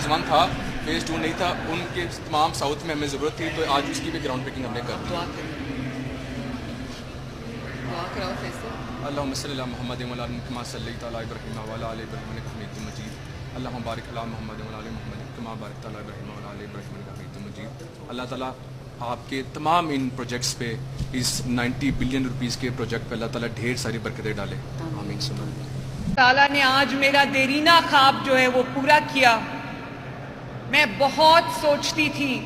Phase 1 تھا، phase 2 نہیں تھا، ان کے تمام ساؤتھ میں ہمیں ضرورت تھی، تو آج اس کی بھی گراؤنڈ بریکنگ ہم نے کر دی. اللہم صلی علی محمد و علی آل محمد کما صلیت علی ابراہیم و علی آل ابراہیم انک حمید مجید. اللہم بارک علی محمد و علی آل محمد کما بارکت علی ابراہیم و علی آل ابراہیم انک حمید مجید. اللہ تعالیٰ آپ کے تمام ان پروجیکٹس پہ، اس 90 بلین روپیز کے پروجیکٹ پہ اللہ تعالیٰ ڈھیر ساری برکتیں ڈالے. آمین. تعالیٰ نے آج میرا دیرینہ خواب جو ہے وہ پورا کیا. میں بہت سوچتی تھی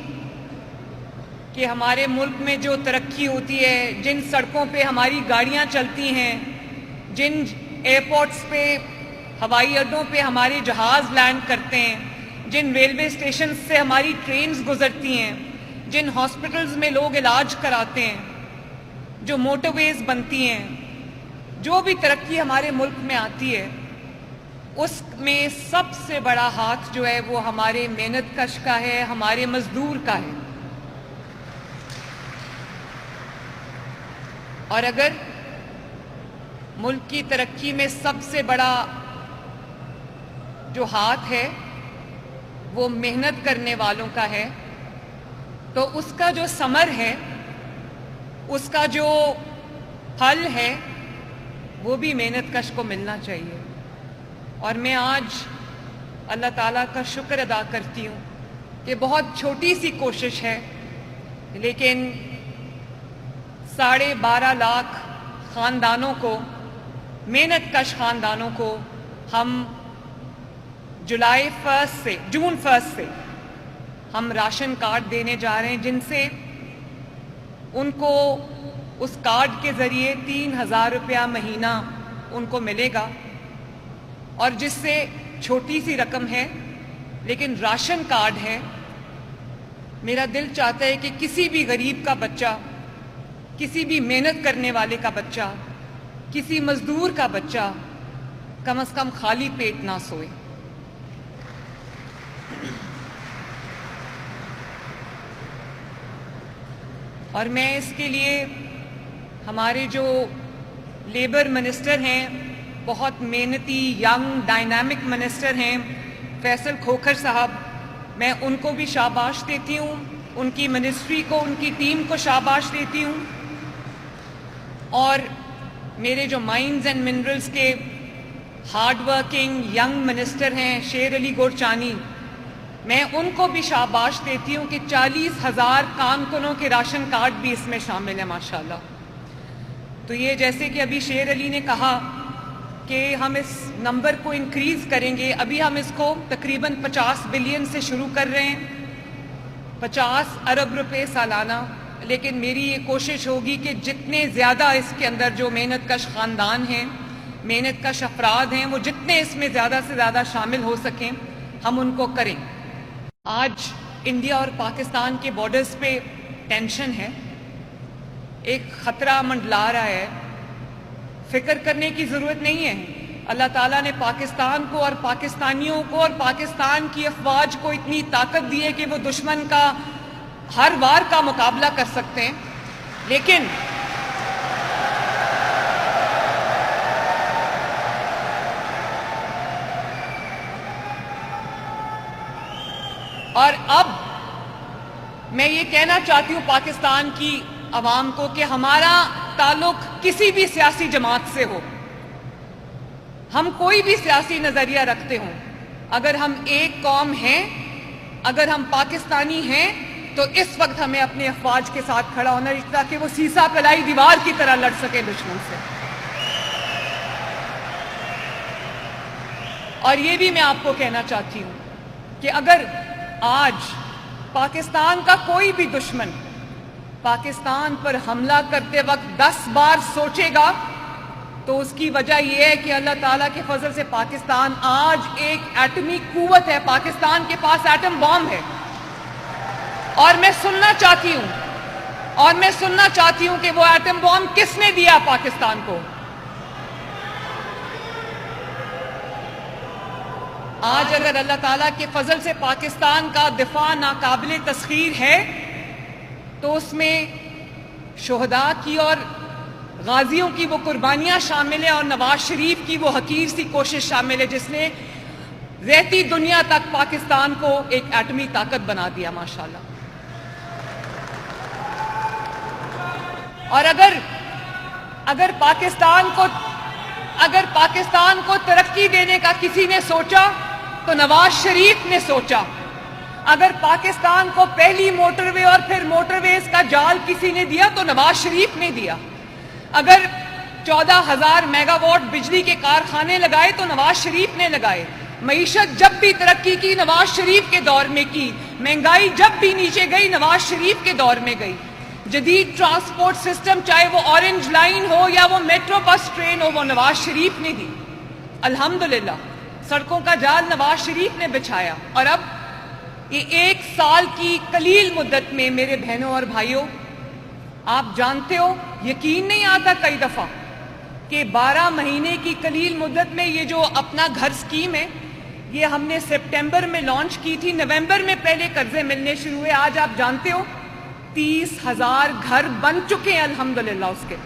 کہ ہمارے ملک میں جو ترقی ہوتی ہے، جن سڑکوں پہ ہماری گاڑیاں چلتی ہیں، جن ایئرپورٹس پہ، ہوائی اڈوں پہ ہمارے جہاز لینڈ کرتے ہیں، جن ریلوے اسٹیشن سے ہماری ٹرینز گزرتی ہیں، جن ہاسپٹلز میں لوگ علاج کراتے ہیں، جو موٹر ویز بنتی ہیں، جو بھی ترقی ہمارے ملک میں آتی ہے، اس میں سب سے بڑا ہاتھ جو ہے وہ ہمارے محنت کش کا ہے، ہمارے مزدور کا ہے. اور اگر ملک کی ترقی میں سب سے بڑا جو ہاتھ ہے وہ محنت کرنے والوں کا ہے، تو اس کا جو ثمر ہے، اس کا جو پھل ہے، وہ بھی محنت کش کو ملنا چاہیے. اور میں آج اللہ تعالیٰ کا شکر ادا کرتی ہوں کہ بہت چھوٹی سی کوشش ہے، لیکن 12.5 لاکھ خاندانوں کو، محنت کش خاندانوں کو ہم جون 1 سے ہم راشن کارڈ دینے جا رہے ہیں، جن سے ان کو اس کارڈ کے ذریعے 3,000 روپیہ مہینہ ان کو ملے گا. اور جس سے چھوٹی سی رقم ہے لیکن راشن کارڈ ہے. میرا دل چاہتا ہے کہ کسی بھی غریب کا بچہ، کسی بھی محنت کرنے والے کا بچہ، کسی مزدور کا بچہ کم از کم خالی پیٹ نہ سوئے. اور میں اس کے لیے ہمارے جو لیبر منسٹر ہیں، بہت محنتی ینگ ڈائنامک منسٹر ہیں، فیصل کھوکھر صاحب، میں ان کو بھی شاباش دیتی ہوں، ان کی منسٹری کو، ان کی ٹیم کو شاباش دیتی ہوں. اور میرے جو مائنز اینڈ منرلز کے ہارڈ ورکنگ ینگ منسٹر ہیں، شیر علی گورچانی، میں ان کو بھی شاباش دیتی ہوں کہ 40,000 کارکنوں کے راشن کارڈ بھی اس میں شامل ہیں ماشاءاللہ. تو یہ جیسے کہ ابھی شیر علی نے کہا کہ ہم اس نمبر کو انکریز کریں گے. ابھی ہم اس کو تقریباً 50 بلین سے شروع کر رہے ہیں، 50 ارب روپے سالانہ. لیکن میری یہ کوشش ہوگی کہ جتنے زیادہ اس کے اندر جو محنت کش خاندان ہیں، محنت کش افراد ہیں، وہ جتنے اس میں زیادہ سے زیادہ شامل ہو سکیں ہم ان کو کریں. آج انڈیا اور پاکستان کے بارڈرز پہ ٹینشن ہے، ایک خطرہ منڈلا رہا ہے. فکر کرنے کی ضرورت نہیں ہے. اللہ تعالیٰ نے پاکستان کو اور پاکستانیوں کو اور پاکستان کی افواج کو اتنی طاقت دی ہے کہ وہ دشمن کا ہر وار کا مقابلہ کر سکتے ہیں. لیکن اور اب میں یہ کہنا چاہتی ہوں پاکستان کی عوام کو کہ ہمارا تعلق کسی بھی سیاسی جماعت سے ہو، ہم کوئی بھی سیاسی نظریہ رکھتے ہوں، اگر ہم ایک قوم ہیں، اگر ہم پاکستانی ہیں، تو اس وقت ہمیں اپنے افواج کے ساتھ کھڑا ہونا ہے تاکہ وہ سیسا پلائی دیوار کی طرح لڑ سکے دشمن سے. اور یہ بھی میں آپ کو کہنا چاہتی ہوں کہ اگر آج پاکستان کا کوئی بھی دشمن پاکستان پر حملہ کرتے وقت 10 بار سوچے گا تو اس کی وجہ یہ ہے کہ اللہ تعالیٰ کے فضل سے پاکستان آج ایک ایٹمی قوت ہے. پاکستان کے پاس ایٹم بام ہے. اور میں سننا چاہتی ہوں کہ وہ ایٹم بام کس نے دیا پاکستان کو. آج اگر اللہ تعالیٰ کے فضل سے پاکستان کا دفاع ناقابل تسخیر ہے تو اس میں شہداء کی اور غازیوں کی وہ قربانیاں شامل ہیں اور نواز شریف کی وہ حقیر سی کوشش شامل ہے جس نے رہتی دنیا تک پاکستان کو ایک ایٹمی طاقت بنا دیا ماشاءاللہ. اور اگر پاکستان کو ترقی دینے کا کسی نے سوچا تو نواز شریف نے سوچا. اگر پاکستان کو پہلی موٹر وے اور پھر موٹر ویز کا جال کسی نے دیا تو نواز شریف نے دیا. اگر 14,000 میگا واٹ بجلی کے کارخانے لگائے تو نواز شریف نے لگائے. معیشت جب بھی ترقی کی نواز شریف کے دور میں کی. مہنگائی جب بھی نیچے گئی نواز شریف کے دور میں گئی. جدید ٹرانسپورٹ سسٹم چاہے وہ اورنج لائن ہو یا وہ میٹرو بس ٹرین ہو وہ نواز شریف نے دی. الحمدللہ سڑکوں کا جال نواز شریف نے بچھایا. اور اب یہ 1 سال کی قلیل مدت میں میرے بہنوں اور بھائیوں آپ جانتے ہو یقین نہیں آتا کئی دفعہ کہ 12 مہینے کی قلیل مدت میں یہ جو اپنا گھر سکیم ہے یہ ہم نے سپٹمبر میں لانچ کی تھی. نومبر میں پہلے قرضے ملنے شروع ہوئے. آج آپ جانتے ہو 30,000 گھر بن چکے ہیں الحمدللہ اس کے.